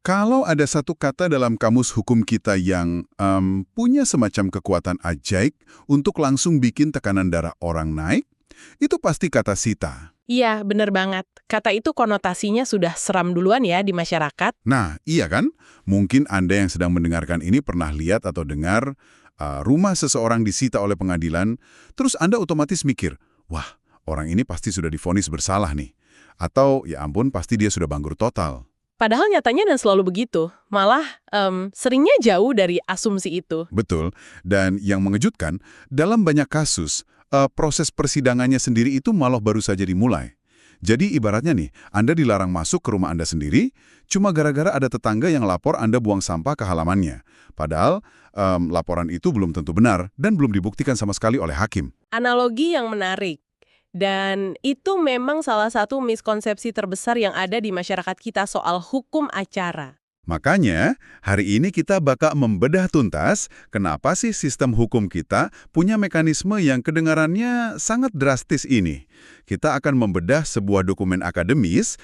Kalau ada satu kata dalam kamus hukum kita yang punya semacam kekuatan ajaib untuk langsung bikin tekanan darah orang naik, itu pasti kata sita. Iya, bener banget. Kata itu konotasinya sudah seram duluan ya di masyarakat. Nah, iya kan? Mungkin Anda yang sedang mendengarkan ini pernah lihat atau dengar rumah seseorang disita oleh pengadilan, terus Anda otomatis mikir, wah, orang ini pasti sudah divonis bersalah nih. Atau, ya ampun, pasti dia sudah bangkrut total. Padahal nyatanya dan selalu begitu. Malah seringnya jauh dari asumsi itu. Betul, dan yang mengejutkan, dalam banyak kasus, proses persidangannya sendiri itu malah baru saja dimulai. Jadi ibaratnya nih, Anda dilarang masuk ke rumah Anda sendiri, cuma gara-gara ada tetangga yang lapor Anda buang sampah ke halamannya. Padahal laporan itu belum tentu benar dan belum dibuktikan sama sekali oleh hakim. Analogi yang menarik. Dan itu memang salah satu miskonsepsi terbesar yang ada di masyarakat kita soal hukum acara. Makanya, hari ini kita bakal membedah tuntas kenapa sih sistem hukum kita punya mekanisme yang kedengarannya sangat drastis ini. Kita akan membedah sebuah dokumen akademis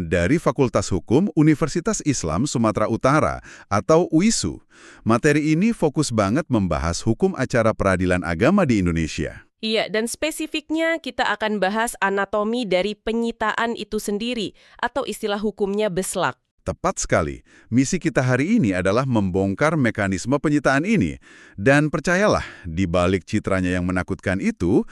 dari Fakultas Hukum Universitas Islam Sumatera Utara atau UISU. Materi ini fokus banget membahas hukum acara peradilan agama di Indonesia. Iya, dan spesifiknya kita akan bahas anatomi dari penyitaan itu sendiri, atau istilah hukumnya beslak. Tepat sekali. Misi kita hari ini adalah membongkar mekanisme penyitaan ini. Dan percayalah, di balik citranya yang menakutkan itu,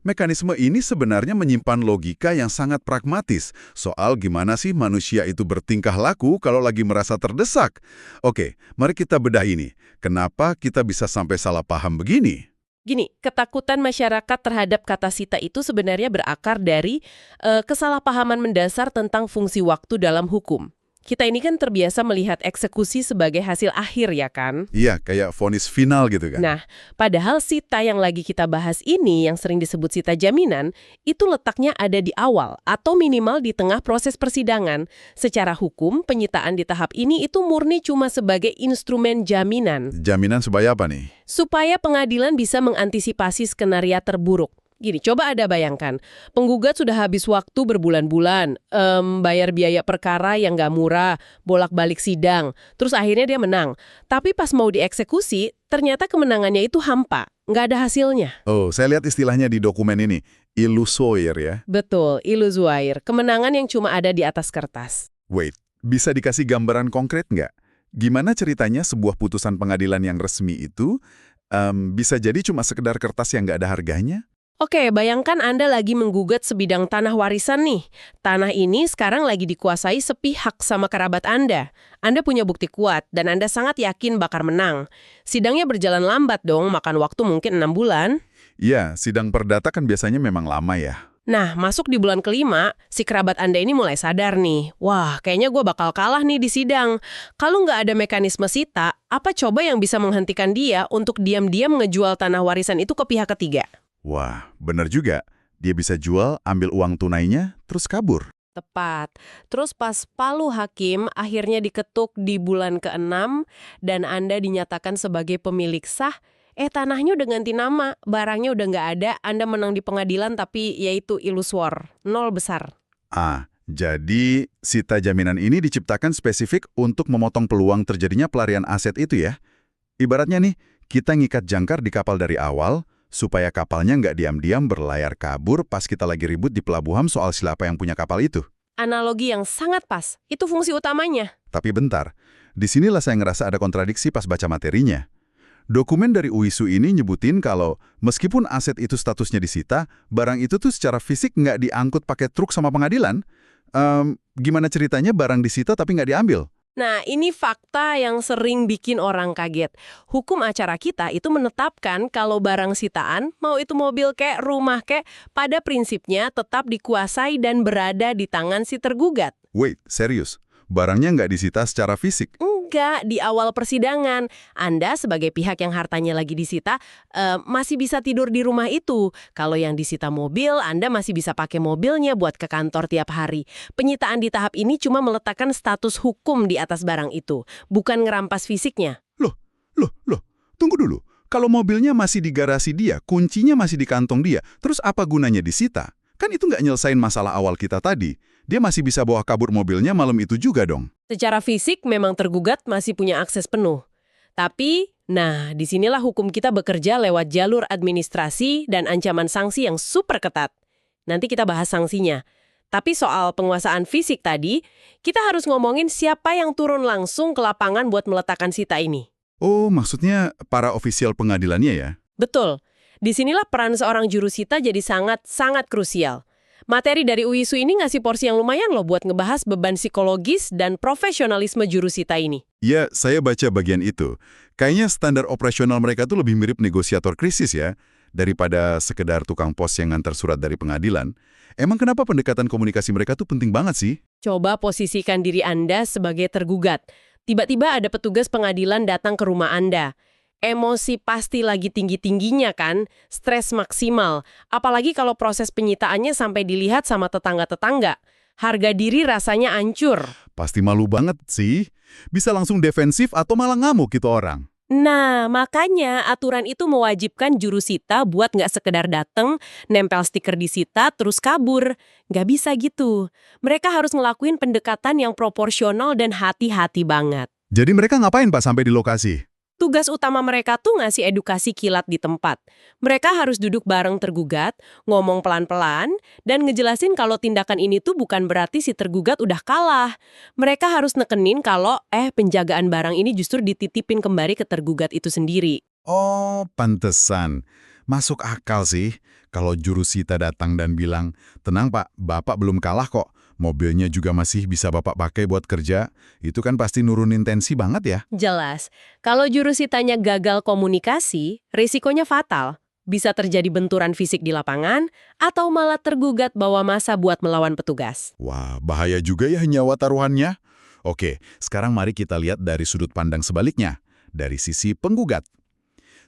mekanisme ini sebenarnya menyimpan logika yang sangat pragmatis soal gimana sih manusia itu bertingkah laku kalau lagi merasa terdesak. Oke, mari kita bedah ini. Kenapa kita bisa sampai salah paham begini? Gini, ketakutan masyarakat terhadap kata sita itu sebenarnya berakar dari kesalahpahaman mendasar tentang fungsi waktu dalam hukum. Kita ini kan terbiasa melihat eksekusi sebagai hasil akhir ya kan? Iya, kayak vonis final gitu kan? Nah, padahal sita yang lagi kita bahas ini, yang sering disebut sita jaminan, itu letaknya ada di awal atau minimal di tengah proses persidangan. Secara hukum, penyitaan di tahap ini itu murni cuma sebagai instrumen jaminan. Jaminan supaya apa nih? Supaya pengadilan bisa mengantisipasi skenario terburuk. Gini, coba Anda bayangkan, penggugat sudah habis waktu berbulan-bulan, bayar biaya perkara yang nggak murah, bolak-balik sidang, terus akhirnya dia menang. Tapi pas mau dieksekusi, ternyata kemenangannya itu hampa, nggak ada hasilnya. Oh, saya lihat istilahnya di dokumen ini, illusoir ya? Betul, illusoir, kemenangan yang cuma ada di atas kertas. Wait, bisa dikasih gambaran konkret nggak? Gimana ceritanya sebuah putusan pengadilan yang resmi itu bisa jadi cuma sekedar kertas yang nggak ada harganya? Oke, bayangkan Anda lagi menggugat sebidang tanah warisan nih. Tanah ini sekarang lagi dikuasai sepihak sama kerabat Anda. Anda punya bukti kuat dan Anda sangat yakin bakal menang. Sidangnya berjalan lambat dong, makan waktu mungkin 6 bulan. Iya, sidang perdata kan biasanya memang lama ya. Nah, masuk di bulan kelima, si kerabat Anda ini mulai sadar nih. Wah, kayaknya gue bakal kalah nih di sidang. Kalau nggak ada mekanisme sita, apa coba yang bisa menghentikan dia untuk diam-diam ngejual tanah warisan itu ke pihak ketiga? Wah, bener juga. Dia bisa jual, ambil uang tunainya, terus kabur. Tepat. Terus pas palu hakim akhirnya diketuk di bulan ke-6 dan Anda dinyatakan sebagai pemilik sah, tanahnya udah ganti nama, barangnya udah nggak ada, Anda menang di pengadilan tapi yaitu ilusor, nol besar. Jadi sita jaminan ini diciptakan spesifik untuk memotong peluang terjadinya pelarian aset itu ya? Ibaratnya nih, kita ngikat jangkar di kapal dari awal, supaya kapalnya nggak diam-diam berlayar kabur pas kita lagi ribut di pelabuhan soal siapa yang punya kapal itu. Analogi yang sangat pas, itu fungsi utamanya. Tapi bentar, disinilah saya ngerasa ada kontradiksi pas baca materinya. Dokumen dari UISU ini nyebutin kalau meskipun aset itu statusnya disita, barang itu tuh secara fisik nggak diangkut pakai truk sama pengadilan. Gimana ceritanya barang disita tapi nggak diambil? Nah, ini fakta yang sering bikin orang kaget. Hukum acara kita itu menetapkan kalau barang sitaan, mau itu mobil kek, rumah kek, pada prinsipnya tetap dikuasai dan berada di tangan si tergugat. Wait, serius? Barangnya nggak disita secara fisik? Enggak, di awal persidangan. Anda sebagai pihak yang hartanya lagi disita, masih bisa tidur di rumah itu. Kalau yang disita mobil, Anda masih bisa pakai mobilnya buat ke kantor tiap hari. Penyitaan di tahap ini cuma meletakkan status hukum di atas barang itu, bukan ngerampas fisiknya. Loh, tunggu dulu. Kalau mobilnya masih di garasi dia, kuncinya masih di kantong dia, terus apa gunanya disita? Kan itu nggak nyelesain masalah awal kita tadi. dia masih bisa bawa kabur mobilnya malam itu juga dong. Secara fisik memang tergugat masih punya akses penuh. Tapi, nah disinilah hukum kita bekerja lewat jalur administrasi dan ancaman sanksi yang super ketat. Nanti kita bahas sanksinya. Tapi soal penguasaan fisik tadi, kita harus ngomongin siapa yang turun langsung ke lapangan buat meletakkan Sita ini. Oh, maksudnya para ofisial pengadilannya ya? Betul. Disinilah peran seorang juru Sita jadi sangat krusial. Materi dari UISU ini ngasih porsi yang lumayan loh buat ngebahas beban psikologis dan profesionalisme juru Sita ini. Ya, saya baca bagian itu. Kayaknya standar operasional mereka tuh lebih mirip negosiator krisis ya, daripada sekedar tukang pos yang ngantar surat dari pengadilan. Emang kenapa pendekatan komunikasi mereka tuh penting banget sih? Coba posisikan diri Anda sebagai tergugat. Tiba-tiba ada petugas pengadilan datang ke rumah Anda. Emosi pasti lagi tinggi-tingginya kan, stres maksimal. Apalagi kalau proses penyitaannya sampai dilihat sama tetangga-tetangga. Harga diri rasanya hancur. Pasti malu banget sih. Bisa langsung defensif atau malah ngamuk gitu orang. Nah, makanya aturan itu mewajibkan juru Sita buat nggak sekedar dateng, nempel stiker di Sita, terus kabur. Nggak bisa gitu. Mereka harus ngelakuin pendekatan yang proporsional dan hati-hati banget. Jadi mereka ngapain Pak sampai di lokasi? Tugas utama mereka tuh ngasih edukasi kilat di tempat. Mereka harus duduk bareng tergugat, ngomong pelan-pelan, dan ngejelasin kalau tindakan ini tuh bukan berarti si tergugat udah kalah. Mereka harus nekenin kalau penjagaan barang ini justru dititipin kembali ke tergugat itu sendiri. Oh, pantesan. Masuk akal sih. Kalau juru Sita datang dan bilang, tenang Pak, Bapak belum kalah kok. Mobilnya juga masih bisa Bapak pakai buat kerja. Itu kan pasti nurunin tensi banget ya. Jelas, kalau juru Sitanya gagal komunikasi, risikonya fatal. Bisa terjadi benturan fisik di lapangan, atau malah tergugat bawa massa buat melawan petugas. Wah, bahaya juga ya nyawa taruhannya. Oke, sekarang mari kita lihat dari sudut pandang sebaliknya. Dari sisi penggugat.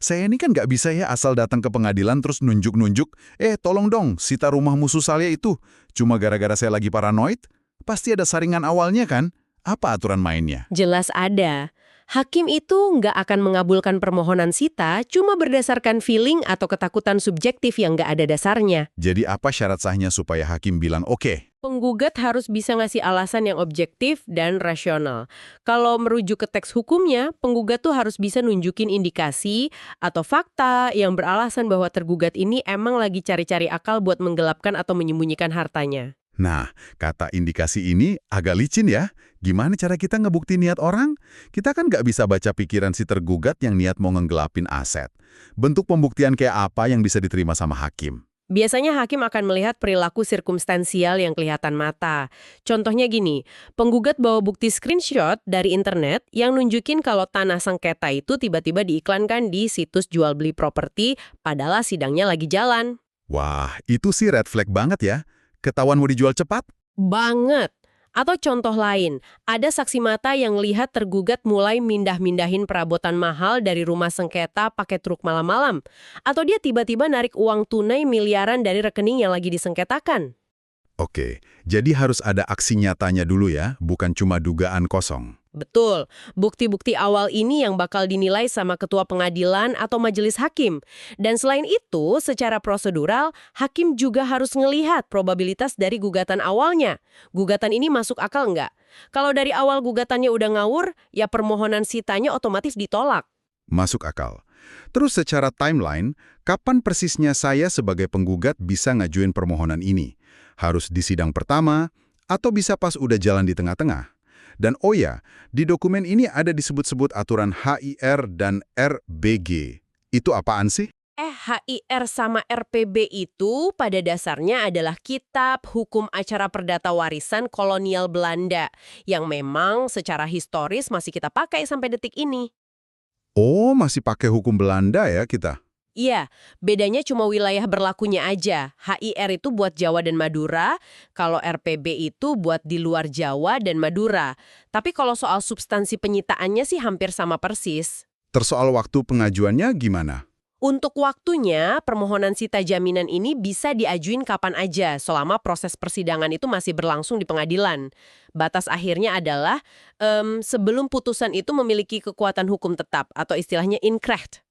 Saya ini kan nggak bisa ya asal datang ke pengadilan terus nunjuk-nunjuk, tolong dong, sita rumah musuh saya itu. Cuma gara-gara saya lagi paranoid? Pasti ada saringan awalnya kan? Apa aturan mainnya? Jelas ada. Hakim itu nggak akan mengabulkan permohonan Sita cuma berdasarkan feeling atau ketakutan subjektif yang nggak ada dasarnya. Jadi apa syarat sahnya supaya hakim bilang oke? Penggugat harus bisa ngasih alasan yang objektif dan rasional. Kalau merujuk ke teks hukumnya, penggugat tuh harus bisa nunjukin indikasi atau fakta yang beralasan bahwa tergugat ini emang lagi cari-cari akal buat menggelapkan atau menyembunyikan hartanya. Nah, kata indikasi ini agak licin ya. Gimana cara kita ngebukti niat orang? Kita kan nggak bisa baca pikiran si tergugat yang niat mau nggelapin aset. Bentuk pembuktian kayak apa yang bisa diterima sama hakim? Biasanya hakim akan melihat perilaku sirkumstansial yang kelihatan mata. Contohnya gini, penggugat bawa bukti screenshot dari internet yang nunjukin kalau tanah sengketa itu tiba-tiba diiklankan di situs jual beli properti padahal sidangnya lagi jalan. Wah, itu sih red flag banget ya. Ketahuan mau dijual cepat? Banget. Atau contoh lain, ada saksi mata yang lihat tergugat mulai mindah-mindahin perabotan mahal dari rumah sengketa pakai truk malam-malam. Atau dia tiba-tiba narik uang tunai miliaran dari rekening yang lagi disengketakan. Oke, jadi harus ada aksi nyatanya dulu ya, bukan cuma dugaan kosong. Betul, bukti-bukti awal ini yang bakal dinilai sama ketua pengadilan atau majelis hakim. Dan selain itu, secara prosedural, hakim juga harus ngelihat probabilitas dari gugatan awalnya. Gugatan ini masuk akal nggak? Kalau dari awal gugatannya udah ngawur, ya permohonan Sitanya otomatis ditolak. Masuk akal. Terus secara timeline, kapan persisnya saya sebagai penggugat bisa ngajuin permohonan ini? Harus di sidang pertama, atau bisa pas udah jalan di tengah-tengah? Dan oh ya, di dokumen ini ada disebut-sebut aturan HIR dan RBG. Itu apaan sih? HIR sama RPB itu pada dasarnya adalah Kitab Hukum Acara Perdata Warisan Kolonial Belanda yang memang secara historis masih kita pakai sampai detik ini. Oh, masih pakai hukum Belanda ya kita? Iya, bedanya cuma wilayah berlakunya aja. HIR itu buat Jawa dan Madura, kalau RPB itu buat di luar Jawa dan Madura. Tapi kalau soal substansi penyitaannya sih hampir sama persis. Tersoal waktu pengajuannya gimana? Untuk waktunya, permohonan sita jaminan ini bisa diajuin kapan aja selama proses persidangan itu masih berlangsung di pengadilan. Batas akhirnya adalah sebelum putusan itu memiliki kekuatan hukum tetap atau istilahnya inkrect.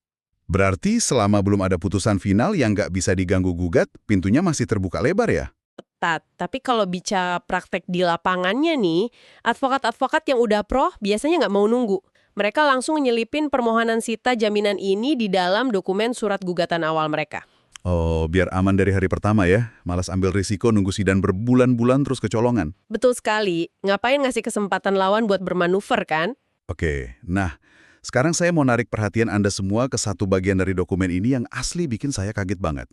Berarti selama belum ada putusan final yang nggak bisa diganggu-gugat, pintunya masih terbuka lebar ya? ketat. Tapi kalau bicara praktek di lapangannya nih, advokat-advokat yang udah pro biasanya nggak mau nunggu. Mereka langsung nyelipin permohonan sita jaminan ini di dalam dokumen surat gugatan awal mereka. Oh, biar aman dari hari pertama ya. Malas ambil risiko nunggu sidang berbulan-bulan terus kecolongan. Betul sekali. Ngapain ngasih kesempatan lawan buat bermanuver kan? Oke, nah sekarang saya mau narik perhatian Anda semua ke satu bagian dari dokumen ini yang asli bikin saya kaget banget.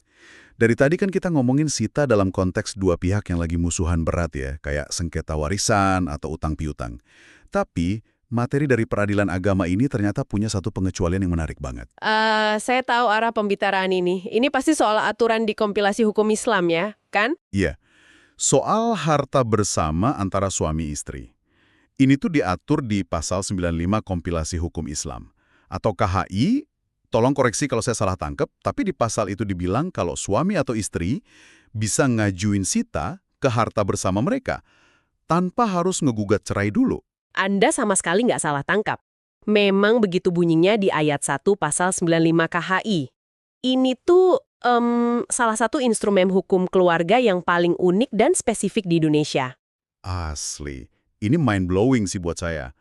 Dari tadi kan kita ngomongin sita dalam konteks dua pihak yang lagi musuhan berat ya, kayak sengketa warisan atau utang piutang. Tapi materi dari peradilan agama ini ternyata punya satu pengecualian yang menarik banget. Saya tahu arah pembicaraan ini. Ini pasti soal aturan di kompilasi hukum Islam ya, kan? Iya, soal harta bersama antara suami istri. Ini tuh diatur di pasal 95 kompilasi hukum Islam. Atau KHI, tolong koreksi kalau saya salah tangkep, tapi di pasal itu dibilang kalau suami atau istri bisa ngajuin sita ke harta bersama mereka tanpa harus ngegugat cerai dulu. Anda sama sekali nggak salah tangkap. Memang begitu bunyinya di ayat 1 pasal 95 KHI. Ini tuh salah satu instrumen hukum keluarga yang paling unik dan spesifik di Indonesia. Asli, ini mind-blowing sih buat saya.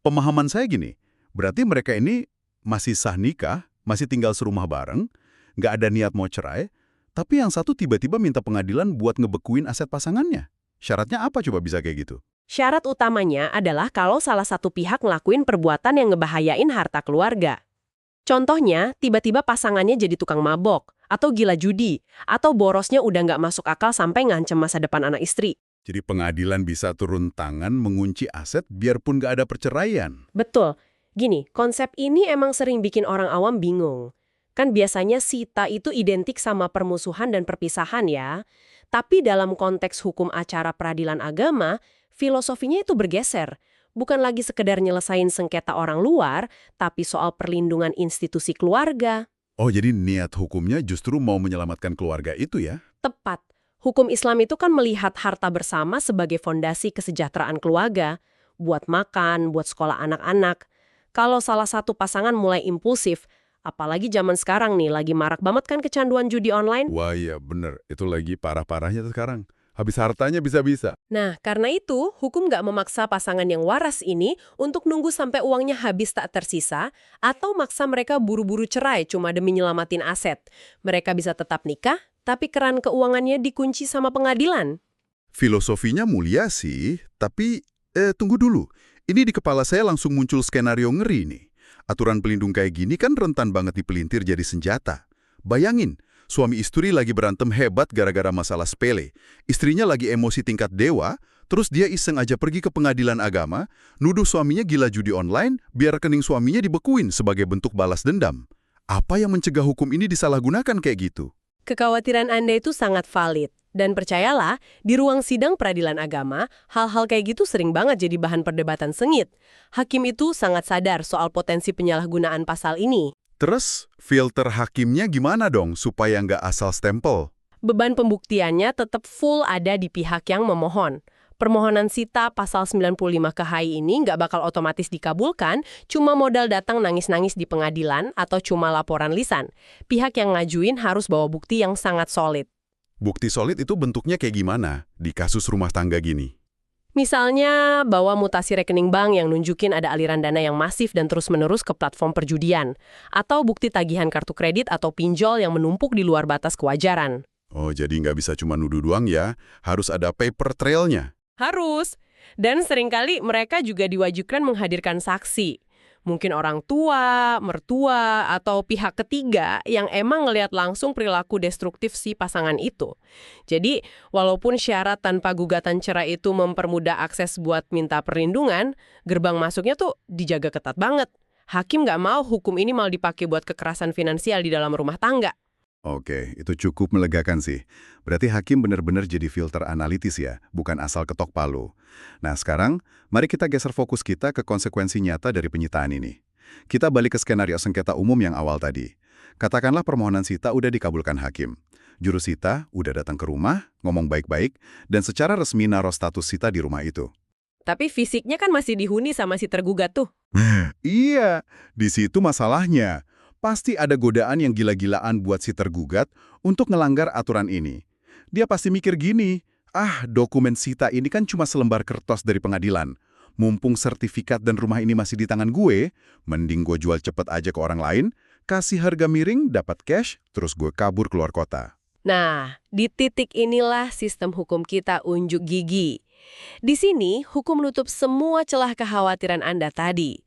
Pemahaman saya gini, berarti mereka ini masih sah nikah, masih tinggal serumah bareng, nggak ada niat mau cerai, tapi yang satu tiba-tiba minta pengadilan buat ngebekuin aset pasangannya. Syaratnya apa coba bisa kayak gitu? Syarat utamanya adalah kalau salah satu pihak ngelakuin perbuatan yang ngebahayain harta keluarga. Contohnya, tiba-tiba pasangannya jadi tukang mabok, atau gila judi, atau borosnya udah nggak masuk akal sampai ngancem masa depan anak istri. Jadi pengadilan bisa turun tangan mengunci aset biarpun nggak ada perceraian. Betul. Gini, konsep ini emang sering bikin orang awam bingung. Kan biasanya sita itu identik sama permusuhan dan perpisahan ya. Tapi dalam konteks hukum acara peradilan agama, filosofinya itu bergeser. Bukan lagi sekedar nyelesain sengketa orang luar, tapi soal perlindungan institusi keluarga. Oh, jadi niat hukumnya justru mau menyelamatkan keluarga itu ya? Tepat. Hukum Islam itu kan melihat harta bersama sebagai fondasi kesejahteraan keluarga. Buat makan, buat sekolah anak-anak. Kalau salah satu pasangan mulai impulsif, apalagi zaman sekarang nih, lagi marak banget kan kecanduan judi online. Wah iya bener, itu lagi parah-parahnya tuh sekarang. Habis hartanya bisa-bisa. Nah, karena itu, hukum nggak memaksa pasangan yang waras ini untuk nunggu sampai uangnya habis tak tersisa, atau maksa mereka buru-buru cerai cuma demi nyelamatin aset. Mereka bisa tetap nikah, tapi keran keuangannya dikunci sama pengadilan. Filosofinya mulia sih, tapi tunggu dulu. Ini di kepala saya langsung muncul skenario ngeri nih. Aturan pelindung kayak gini kan rentan banget dipelintir jadi senjata. Bayangin, suami istri lagi berantem hebat gara-gara masalah sepele. Istrinya lagi emosi tingkat dewa, terus dia iseng aja pergi ke pengadilan agama, nuduh suaminya gila judi online, biar rekening suaminya dibekuin sebagai bentuk balas dendam. Apa yang mencegah hukum ini disalahgunakan kayak gitu? Kekhawatiran Anda itu sangat valid. Dan percayalah, di ruang sidang peradilan agama, hal-hal kayak gitu sering banget jadi bahan perdebatan sengit. Hakim itu sangat sadar soal potensi penyalahgunaan pasal ini. Terus, filter hakimnya gimana dong supaya nggak asal stempel? Beban pembuktiannya tetap full ada di pihak yang memohon. Permohonan sita pasal 95 KHI ini nggak bakal otomatis dikabulkan, cuma modal datang nangis-nangis di pengadilan atau cuma laporan lisan. Pihak yang ngajuin harus bawa bukti yang sangat solid. Bukti solid itu bentuknya kayak gimana di kasus rumah tangga gini? Misalnya, bawa mutasi rekening bank yang nunjukin ada aliran dana yang masif dan terus-menerus ke platform perjudian. Atau bukti tagihan kartu kredit atau pinjol yang menumpuk di luar batas kewajaran. Oh, jadi nggak bisa cuma nuduh doang ya, harus ada paper trailnya. Harus. Dan seringkali mereka juga diwajibkan menghadirkan saksi. Mungkin orang tua, mertua, atau pihak ketiga yang emang ngelihat langsung perilaku destruktif si pasangan itu. Jadi, walaupun syarat tanpa gugatan cerai itu mempermudah akses buat minta perlindungan, gerbang masuknya tuh dijaga ketat banget. Hakim nggak mau hukum ini malah dipakai buat kekerasan finansial di dalam rumah tangga. Oke, itu cukup melegakan sih. Berarti hakim benar-benar jadi filter analitis ya, bukan asal ketok palu. Nah sekarang, mari kita geser fokus kita ke konsekuensi nyata dari penyitaan ini. Kita balik ke skenario sengketa umum yang awal tadi. Katakanlah permohonan sita udah dikabulkan hakim. Juru sita udah datang ke rumah, ngomong baik-baik, dan secara resmi naruh status sita di rumah itu. Tapi fisiknya kan masih dihuni sama si tergugat tuh. Iya, di situ masalahnya. Pasti ada godaan yang gila-gilaan buat si tergugat untuk ngelanggar aturan ini. Dia pasti mikir gini, Dokumen sita ini kan cuma selembar kertas dari pengadilan. Mumpung sertifikat dan rumah ini masih di tangan gue, mending gue jual cepet aja ke orang lain, kasih harga miring, dapat cash, terus gue kabur keluar kota. Nah, di titik inilah sistem hukum kita unjuk gigi. Di sini, hukum menutup semua celah kekhawatiran Anda tadi.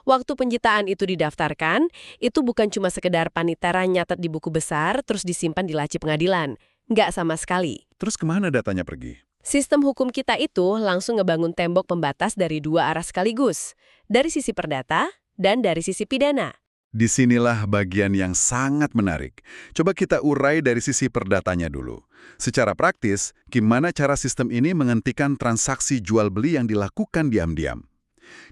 Waktu penyitaan itu didaftarkan, itu bukan cuma sekedar panitera nyatet di buku besar terus disimpan di laci pengadilan. Nggak sama sekali. Terus kemana datanya pergi? Sistem hukum kita itu langsung ngebangun tembok pembatas dari dua arah sekaligus. Dari sisi perdata dan dari sisi pidana. Disinilah bagian yang sangat menarik. Coba kita urai dari sisi perdatanya dulu. Secara praktis, gimana cara sistem ini menghentikan transaksi jual-beli yang dilakukan diam-diam?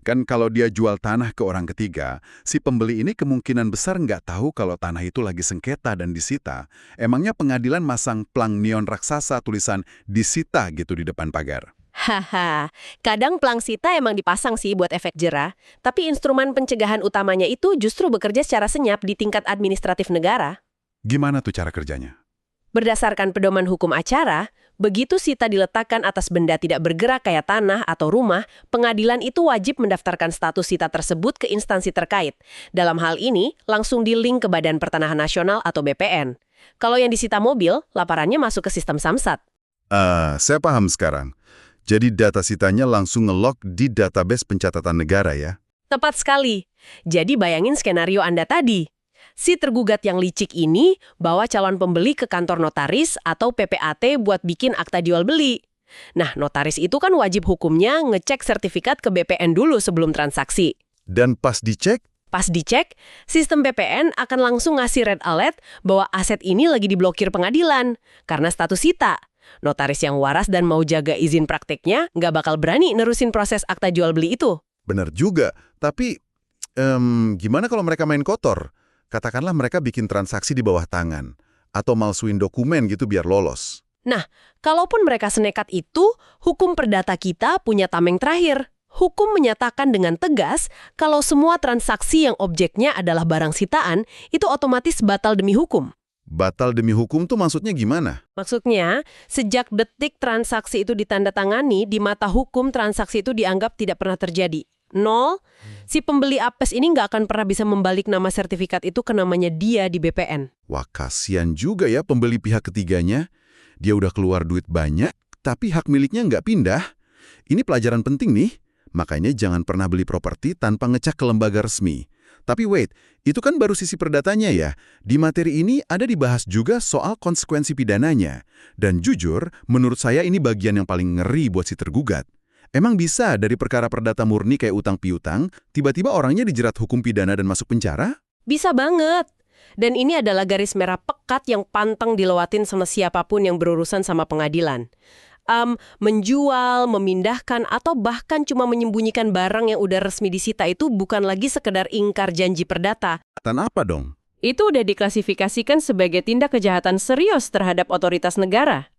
Kan kalau dia jual tanah ke orang ketiga, si pembeli ini kemungkinan besar nggak tahu kalau tanah itu lagi sengketa dan disita. Emangnya pengadilan masang plang neon raksasa tulisan disita gitu di depan pagar? Haha, kadang plang sita emang dipasang sih buat efek jera, tapi instrumen pencegahan utamanya itu justru bekerja secara senyap di tingkat administratif negara. Gimana tuh cara kerjanya? Berdasarkan pedoman hukum acara, begitu sita diletakkan atas benda tidak bergerak kayak tanah atau rumah, pengadilan itu wajib mendaftarkan status sita tersebut ke instansi terkait. Dalam hal ini, langsung di-link ke Badan Pertanahan Nasional atau BPN. Kalau yang disita mobil, laporannya masuk ke sistem Samsat. Saya paham sekarang. Jadi data sitanya langsung nge-log di database pencatatan negara ya? Tepat sekali. Jadi bayangin skenario Anda tadi. Si tergugat yang licik ini bawa calon pembeli ke kantor notaris atau PPAT buat bikin akta jual beli. Nah, notaris itu kan wajib hukumnya ngecek sertifikat ke BPN dulu sebelum transaksi. Dan pas dicek, Pas dicek, sistem BPN akan langsung ngasih red alert bahwa aset ini lagi diblokir pengadilan karena status sita. Notaris yang waras dan mau jaga izin prakteknya nggak bakal berani nerusin proses akta jual beli itu. benar juga. Tapi, gimana kalau mereka main kotor? Katakanlah mereka bikin transaksi di bawah tangan. Atau malsuin dokumen gitu biar lolos. Nah, kalaupun mereka senekat itu, hukum perdata kita punya tameng terakhir. Hukum menyatakan dengan tegas kalau semua transaksi yang objeknya adalah barang sitaan, itu otomatis batal demi hukum. Batal demi hukum tuh maksudnya gimana? Maksudnya, sejak detik transaksi itu ditandatangani, di mata hukum transaksi itu dianggap tidak pernah terjadi. Nol, si pembeli apes ini nggak akan pernah bisa membalik nama sertifikat itu ke namanya dia di BPN. Wah, kasian juga ya pembeli pihak ketiganya. Dia udah keluar duit banyak, tapi hak miliknya nggak pindah. Ini pelajaran penting nih. Makanya jangan pernah beli properti tanpa ngecek ke lembaga resmi. Tapi wait, itu kan baru sisi perdatanya ya. Di materi ini ada dibahas juga soal konsekuensi pidananya. Dan jujur, menurut saya ini bagian yang paling ngeri buat si tergugat. Emang bisa dari perkara perdata murni kayak utang piutang, tiba-tiba orangnya dijerat hukum pidana dan masuk penjara? Bisa banget. Dan ini adalah garis merah pekat yang pantang dilewatin sama siapapun yang berurusan sama pengadilan. Menjual, memindahkan, atau bahkan cuma menyembunyikan barang yang udah resmi disita itu bukan lagi sekedar ingkar janji perdata. Dan apa dong? Itu udah diklasifikasikan sebagai tindak kejahatan serius terhadap otoritas negara.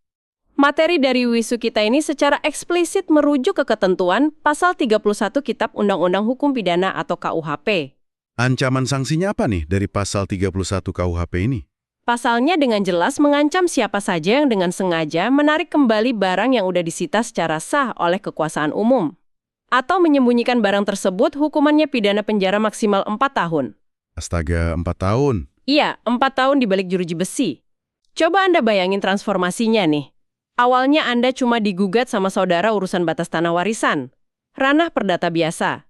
Materi dari wisu kita ini secara eksplisit merujuk ke ketentuan Pasal 31 Kitab Undang-Undang Hukum Pidana atau KUHP. Ancaman sanksinya apa nih dari pasal 31 KUHP ini? Pasalnya dengan jelas mengancam siapa saja yang dengan sengaja menarik kembali barang yang udah disita secara sah oleh kekuasaan umum. Atau menyembunyikan barang tersebut, hukumannya pidana penjara maksimal 4 tahun. Astaga, 4 tahun. Iya, 4 tahun di balik jeruji besi. Coba Anda bayangin transformasinya nih. Awalnya Anda cuma digugat sama saudara urusan batas tanah warisan. Ranah perdata biasa.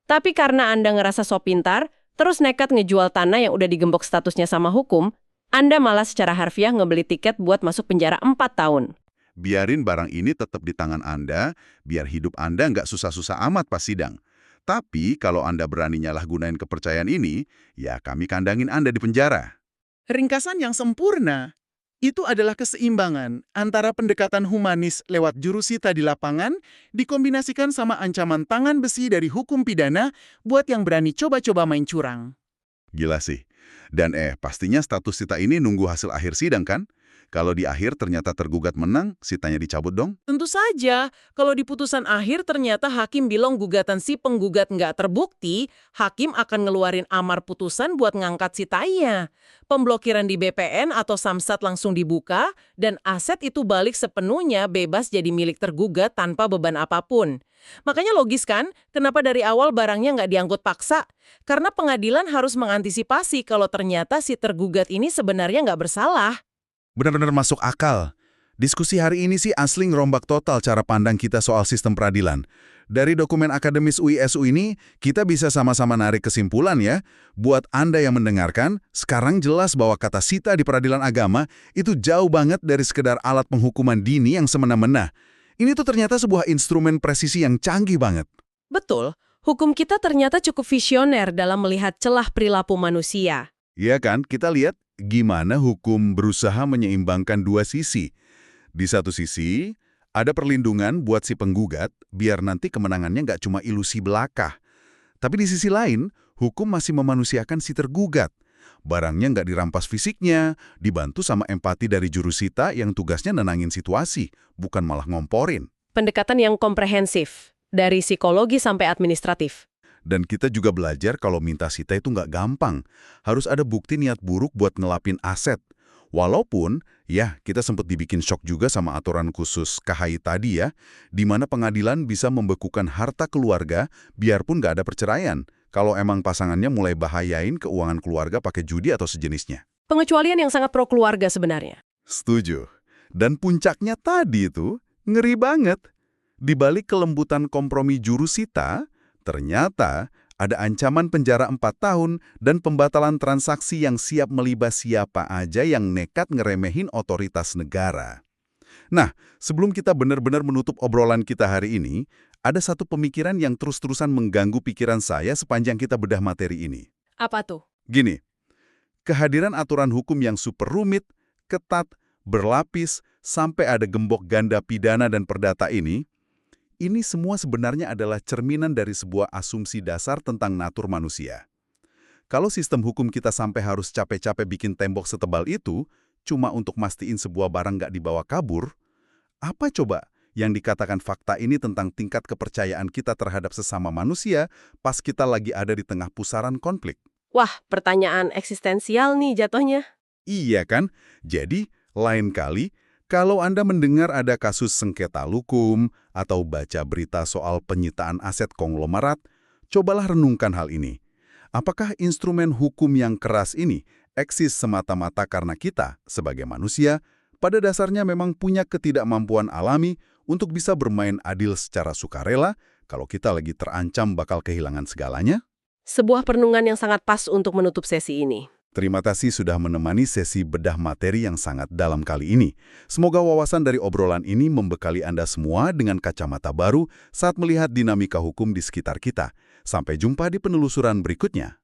Tapi karena Anda ngerasa so pintar, terus nekat ngejual tanah yang udah digembok statusnya sama hukum, Anda malah secara harfiah ngebeli tiket buat masuk penjara 4 tahun. Biarin barang ini tetap di tangan Anda, biar hidup Anda nggak susah-susah amat pas sidang. Tapi kalau Anda berani nyalahgunain kepercayaan ini, ya kami kandangin Anda di penjara. Ringkasan yang sempurna itu adalah keseimbangan antara pendekatan humanis lewat jurusita di lapangan dikombinasikan sama ancaman tangan besi dari hukum pidana buat yang berani coba-coba main curang. Gila sih. Dan pastinya status sita ini nunggu hasil akhir sidang kan? Kalau di akhir ternyata tergugat menang, sitanya dicabut dong? Tentu saja, kalau di putusan akhir ternyata hakim bilang gugatan si penggugat nggak terbukti, hakim akan ngeluarin amar putusan buat ngangkat sitanya. Pemblokiran di BPN atau Samsat langsung dibuka, dan aset itu balik sepenuhnya bebas jadi milik tergugat tanpa beban apapun. Makanya logis kan, kenapa dari awal barangnya nggak diangkut paksa? Karena pengadilan harus mengantisipasi kalau ternyata si tergugat ini sebenarnya nggak bersalah. Benar-benar masuk akal. Diskusi hari ini sih asli ngerombak total cara pandang kita soal sistem peradilan. Dari dokumen akademis UISU ini, kita bisa sama-sama narik kesimpulan ya. Buat Anda yang mendengarkan, sekarang jelas bahwa kata sita di peradilan agama itu jauh banget dari sekedar alat penghukuman dini yang semena-mena. Ini tuh ternyata sebuah instrumen presisi yang canggih banget. Betul, hukum kita ternyata cukup visioner dalam melihat celah perilaku manusia. Iya kan, kita lihat gimana hukum berusaha menyeimbangkan dua sisi. Di satu sisi, ada perlindungan buat si penggugat, biar nanti kemenangannya nggak cuma ilusi belaka. Tapi di sisi lain, hukum masih memanusiakan si tergugat. Barangnya nggak dirampas fisiknya, dibantu sama empati dari jurusita yang tugasnya nenangin situasi, bukan malah ngomporin. Pendekatan yang komprehensif, dari psikologi sampai administratif. Dan kita juga belajar kalau minta sita itu nggak gampang. Harus ada bukti niat buruk buat ngelapin aset. Walaupun, ya kita sempat dibikin shock juga sama aturan khusus KHI tadi ya, di mana pengadilan bisa membekukan harta keluarga biarpun nggak ada perceraian, kalau emang pasangannya mulai bahayain keuangan keluarga pakai judi atau sejenisnya. Pengecualian yang sangat pro keluarga sebenarnya. Setuju. Dan puncaknya tadi itu, ngeri banget. Di balik kelembutan kompromi jurusita, ternyata ada ancaman penjara 4 tahun dan pembatalan transaksi yang siap melibas siapa aja yang nekat ngeremehin otoritas negara. Nah, sebelum kita benar-benar menutup obrolan kita hari ini, ada satu pemikiran yang terus-terusan mengganggu pikiran saya sepanjang kita bedah materi ini. Apa tuh? Gini, kehadiran aturan hukum yang super rumit, ketat, berlapis, sampai ada gembok ganda pidana dan perdata ini semua sebenarnya adalah cerminan dari sebuah asumsi dasar tentang natur manusia. Kalau sistem hukum kita sampai harus capek-capek bikin tembok setebal itu, cuma untuk mastiin sebuah barang nggak dibawa kabur, apa coba yang dikatakan fakta ini tentang tingkat kepercayaan kita terhadap sesama manusia pas kita lagi ada di tengah pusaran konflik? Wah, pertanyaan eksistensial nih jatuhnya. Iya kan? Jadi, lain kali, kalau Anda mendengar ada kasus sengketa hukum atau baca berita soal penyitaan aset konglomerat, cobalah renungkan hal ini. Apakah instrumen hukum yang keras ini eksis semata-mata karena kita, sebagai manusia, pada dasarnya memang punya ketidakmampuan alami untuk bisa bermain adil secara sukarela kalau kita lagi terancam bakal kehilangan segalanya? Sebuah perenungan yang sangat pas untuk menutup sesi ini. Terima kasih sudah menemani sesi bedah materi yang sangat dalam kali ini. Semoga wawasan dari obrolan ini membekali Anda semua dengan kacamata baru saat melihat dinamika hukum di sekitar kita. Sampai jumpa di penelusuran berikutnya.